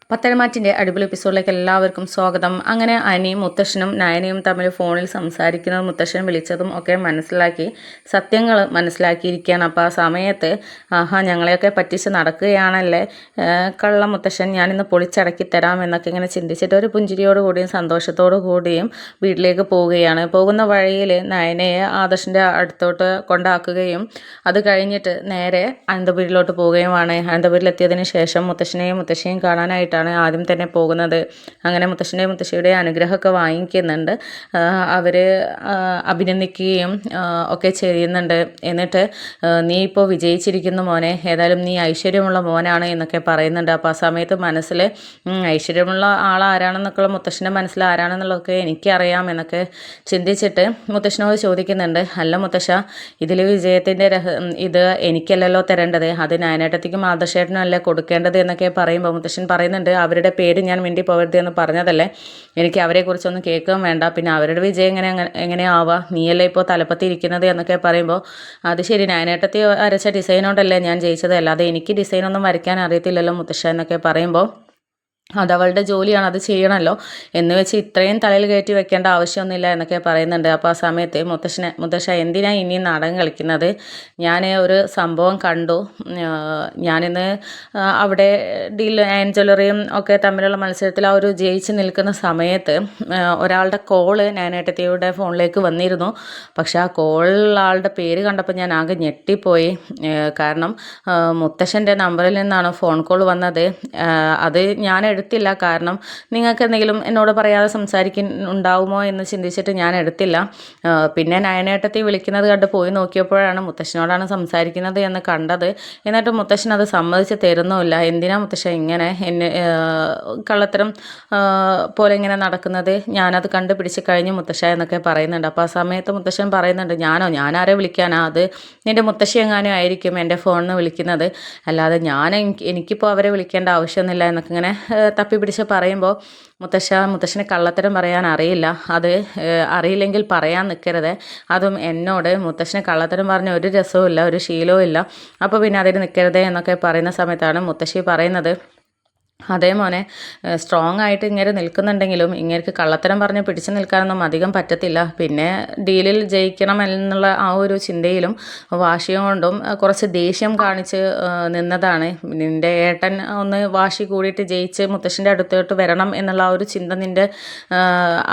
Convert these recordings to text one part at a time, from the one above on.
പത്തരമാറ്റിൻ്റെ അടിപൊളി എപ്പിസോഡിലേക്ക് എല്ലാവർക്കും സ്വാഗതം. അങ്ങനെ അനിയും മുത്തശ്ശനും നയനയും തമ്മിൽ ഫോണിൽ സംസാരിക്കുന്നതും മുത്തശ്ശൻ വിളിച്ചതും ഒക്കെ മനസ്സിലാക്കി സത്യങ്ങൾ മനസ്സിലാക്കിയിരിക്കുകയാണ്. അപ്പോൾ ആ സമയത്ത് ഞങ്ങളെയൊക്കെ പറ്റിച്ച് നടക്കുകയാണല്ലേ കള്ള മുത്തശ്ശൻ, ഞാനിന്ന് പൊളിച്ചടക്കി തരാം എന്നൊക്കെ ഇങ്ങനെ ചിന്തിച്ചിട്ട് ഒരു പുഞ്ചിരിയോട് കൂടിയും സന്തോഷത്തോടു കൂടിയും വീട്ടിലേക്ക് പോവുകയാണ്. പോകുന്ന വഴിയിൽ നയനയെ ആദർശിൻ്റെ അടുത്തോട്ട് കൊണ്ടാക്കുകയും അത് കഴിഞ്ഞിട്ട് നേരെ അനന്തപുരിയിലോട്ട് പോവുകയുമാണ്. അനന്തപുരിയിലെത്തിയതിന് ശേഷം മുത്തശ്ശനെയും മുത്തശ്ശിയും കാണാനായിട്ട് ആദ്യം തന്നെ പോകുന്നത്. അങ്ങനെ മുത്തശ്ശൻ്റെയും മുത്തശ്ശിയുടെ അനുഗ്രഹമൊക്കെ വാങ്ങിക്കുന്നുണ്ട്. അവർ അഭിനന്ദിക്കുകയും ഒക്കെ ചെയ്യുന്നുണ്ട്. എന്നിട്ട് നീ ഇപ്പോൾ വിജയിച്ചിരിക്കുന്നു മോനെ, ഏതായാലും നീ ഐശ്വര്യമുള്ള മോനാണ് എന്നൊക്കെ പറയുന്നുണ്ട്. അപ്പോൾ ആ സമയത്ത് മനസ്സിൽ ഐശ്വര്യമുള്ള ആളാരാണെന്നൊക്കെയുള്ള മുത്തശ്ശൻ്റെ മനസ്സിൽ ആരാണെന്നുള്ളതൊക്കെ എനിക്കറിയാം എന്നൊക്കെ ചിന്തിച്ചിട്ട് മുത്തശ്ശനോട് ചോദിക്കുന്നുണ്ട്, അല്ല മുത്തശ്ശ, ഇതിൽ വിജയത്തിൻ്റെ ഇത് എനിക്കല്ലല്ലോ തരേണ്ടത്, അത് നയനേട്ടത്തിക്കും ആദർശേട്ടനും അല്ലേ കൊടുക്കേണ്ടത് എന്നൊക്കെ പറയുമ്പോൾ മുത്തശ്ശൻ പറയുന്നുണ്ട്, അവരുടെ പേര് ഞാൻ മിണ്ടി പോകരുത് എന്ന് പറഞ്ഞതല്ലേ, എനിക്ക് അവരെക്കുറിച്ചൊന്നും കേൾക്കുകയും വേണ്ട, പിന്നെ അവരുടെ വിജയം എങ്ങനെയാവുക, നീയല്ലേ ഇപ്പോൾ തലപ്പത്തി ഇരിക്കുന്നത് എന്നൊക്കെ പറയുമ്പോൾ അത് ശരി, നയനേട്ടത്തി വരച്ച ഡിസൈനോടല്ലേ ഞാൻ ജയിച്ചത്, അല്ലാതെ എനിക്ക് ഡിസൈനൊന്നും വരയ്ക്കാൻ അറിയത്തില്ലല്ലോ മുത്തശ്ശ എന്നൊക്കെ പറയുമ്പോൾ അതവളുടെ ജോലിയാണ്, അത് ചെയ്യണമല്ലോ എന്ന് വെച്ച് ഇത്രയും തലയിൽ കയറ്റി വെക്കേണ്ട ആവശ്യമൊന്നുമില്ല എന്നൊക്കെ പറയുന്നുണ്ട്. അപ്പോൾ ആ സമയത്ത് മുത്തശ്ശ എന്തിനാ ഇനിയും നാടകം കളിക്കുന്നത്, ഞാൻ ഒരു സംഭവം കണ്ടു, ഞാനിന്ന് അവിടെ ജ്വല്ലറിയും ഒക്കെ തമ്മിലുള്ള മത്സരത്തിൽ ആ ഒരു ജയിച്ച് നിൽക്കുന്ന സമയത്ത് ഒരാളുടെ കോള് നയനേട്ടത്തിയുടെ ഫോണിലേക്ക് വന്നിരുന്നു. പക്ഷെ ആ കോളിലുള്ള ആളുടെ പേര് കണ്ടപ്പോൾ ഞാൻ ആകെ ഞെട്ടിപ്പോയി. കാരണം മുത്തശ്ശൻ്റെ നമ്പറിൽ നിന്നാണ് ഫോൺ കോൾ വന്നത്. അത് ഞാൻ എടുത്തില്ല, കാരണം നിങ്ങൾക്ക് എന്തെങ്കിലും എന്നോട് പറയാതെ ഉണ്ടാവുമോ എന്ന് ചിന്തിച്ചിട്ട് ഞാൻ എടുത്തില്ല. പിന്നെ നയനേട്ടത്തി വിളിക്കുന്നത് കണ്ട് പോയി നോക്കിയപ്പോഴാണ് മുത്തശ്ശനോടാണ് സംസാരിക്കുന്നത് എന്ന് കണ്ടത്. എന്നിട്ട് മുത്തശ്ശൻ അത് സമ്മതിച്ച് തരുന്നുമില്ല. എന്തിനാ മുത്തശ്ശൻ ഇങ്ങനെ എന്നെ കള്ളത്തരം പോലെ ഇങ്ങനെ നടക്കുന്നത്, ഞാനത് കണ്ടുപിടിച്ച് കഴിഞ്ഞു മുത്തശ്ശ എന്നൊക്കെ പറയുന്നുണ്ട്. അപ്പോൾ ആ സമയത്ത് മുത്തശ്ശൻ പറയുന്നുണ്ട്, ഞാനാരെ വിളിക്കാനാ, അത് നിൻ്റെ മുത്തശ്ശി എങ്ങാനും ആയിരിക്കും എൻ്റെ ഫോണിൽ നിന്ന് വിളിക്കുന്നത്, അല്ലാതെ എനിക്കിപ്പോൾ അവരെ വിളിക്കേണ്ട ആവശ്യമൊന്നുമില്ല എന്നൊക്കെ ഇങ്ങനെ തപ്പി പിടിച്ച് പറയുമ്പോൾ മുത്തശ്ശന് കള്ളത്തരം പറയാൻ അറിയില്ല, അത് അറിയില്ലെങ്കിൽ പറയാൻ നിൽക്കരുത്, അതും എന്നോട്. മുത്തശ്ശന് കള്ളത്തരം പറഞ്ഞ ഒരു രസവും ഇല്ല, ഒരു ശീലവും ഇല്ല, അപ്പോൾ പിന്നെ അതിന് നിൽക്കരുതേ എന്നൊക്കെ പറയുന്ന സമയത്താണ് മുത്തശ്ശി പറയുന്നത്, അതേ മോനെ, സ്ട്രോങ് ആയിട്ട് ഇങ്ങനെ നിൽക്കുന്നുണ്ടെങ്കിലും ഇങ്ങേർക്ക് കള്ളത്തരം പറഞ്ഞ് പിടിച്ചു നിൽക്കാനൊന്നും അധികം പറ്റത്തില്ല. പിന്നെ ഡീലിൽ ജയിക്കണം എന്നുള്ള ആ ഒരു ചിന്തയിലും വാശിയും കൊണ്ടും കുറച്ച് ദേഷ്യം കാണിച്ച് നിന്നതാണ്. നിൻ്റെ ഏട്ടൻ ഒന്ന് വാശി കൂടിയിട്ട് ജയിച്ച് മുത്തശ്ശൻ്റെ അടുത്തോട്ട് വരണം എന്നുള്ള ആ ഒരു ചിന്ത നിൻ്റെ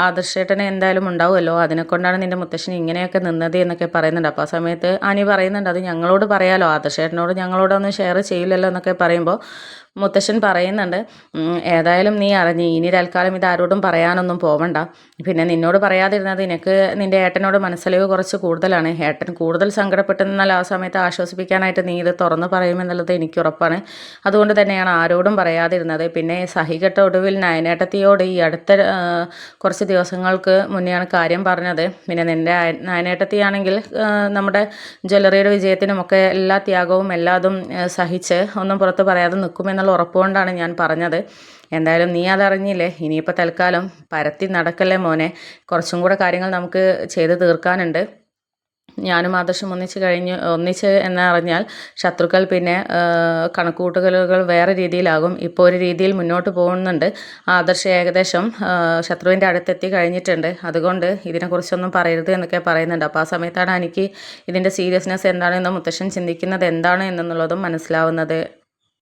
ആദർശേട്ടന് എന്തായാലും ഉണ്ടാവുമല്ലോ, അതിനെക്കൊണ്ടാണ് നിൻ്റെ മുത്തശ്ശൻ ഇങ്ങനെയൊക്കെ നിന്നത് എന്നൊക്കെ പറയുന്നുണ്ട്. അപ്പോൾ ആ സമയത്ത് അനി പറയുന്നുണ്ട്, അത് ഞങ്ങളോട് പറയാലോ, ആദർശേട്ടനോട് ഞങ്ങളോടൊന്നും ഷെയർ ചെയ്യില്ലല്ലോ എന്നൊക്കെ പറയുമ്പോൾ മുത്തശ്ശൻ പറയുന്നുണ്ട്, ഏതായാലും നീ അറിഞ്ഞ് ഇനി തൽക്കാലം ഇത് ആരോടും പറയാനൊന്നും പോവണ്ട, പിന്നെ നിന്നോട് പറയാതിരുന്നത് നിനക്ക് നിൻ്റെ ഏട്ടനോട് മനസ്സലിവ് കുറച്ച് കൂടുതലാണ്, ഏട്ടൻ കൂടുതൽ സങ്കടപ്പെട്ടെന്നാൽ ആ സമയത്ത് ആശ്വസിപ്പിക്കാനായിട്ട് നീ ഇത് തുറന്നു പറയുമെന്നുള്ളത് എനിക്ക് ഉറപ്പാണ്, അതുകൊണ്ട് തന്നെയാണ് ആരോടും പറയാതിരുന്നത്. പിന്നെ സഹികെട്ട ഒടുവിൽ നയനേട്ടത്തിയോട് ഈ അടുത്ത കുറച്ച് ദിവസങ്ങൾക്ക് മുന്നെയാണ് കാര്യം പറഞ്ഞത്. പിന്നെ നിൻ്റെ നയനേട്ടത്തിയാണെങ്കിൽ നമ്മുടെ ജ്വല്ലറിയുടെ വിജയത്തിനുമൊക്കെ എല്ലാ ത്യാഗവും എല്ലാതും സഹിച്ച് ഒന്നും പുറത്ത് പറയാതെ നിൽക്കുമെന്നുള്ള ഉറപ്പുകൊണ്ടാണ് ഞാൻ പറഞ്ഞത്. എന്തായാലും നീ അതറിഞ്ഞില്ലേ, ഇനിയിപ്പോൾ തൽക്കാലം പരത്തി നടക്കല്ലേ മോനെ, കുറച്ചും കൂടെ കാര്യങ്ങൾ നമുക്ക് ചെയ്ത് തീർക്കാനുണ്ട്. ഞാനും ആദർശം ഒന്നിച്ച് എന്നറിഞ്ഞാൽ ശത്രുക്കൾ പിന്നെ കണക്കുകൂട്ടലുകൾ വേറെ രീതിയിലാകും. ഇപ്പോൾ ഒരു രീതിയിൽ മുന്നോട്ട് പോകുന്നുണ്ട്. ആദർശം ഏകദേശം ശത്രുവിൻ്റെ അടുത്തെത്തി കഴിഞ്ഞിട്ടുണ്ട്, അതുകൊണ്ട് ഇതിനെക്കുറിച്ചൊന്നും പറയരുത് എന്നൊക്കെ പറയുന്നുണ്ട്. അപ്പോൾ ആ സമയത്താണ് എനിക്ക് ഇതിൻ്റെ സീരിയസ്നെസ് എന്താണെന്നും മുത്തശ്ശൻ ചിന്തിക്കുന്നത് എന്താണ് എന്നുള്ളതും മനസ്സിലാവുന്നത്.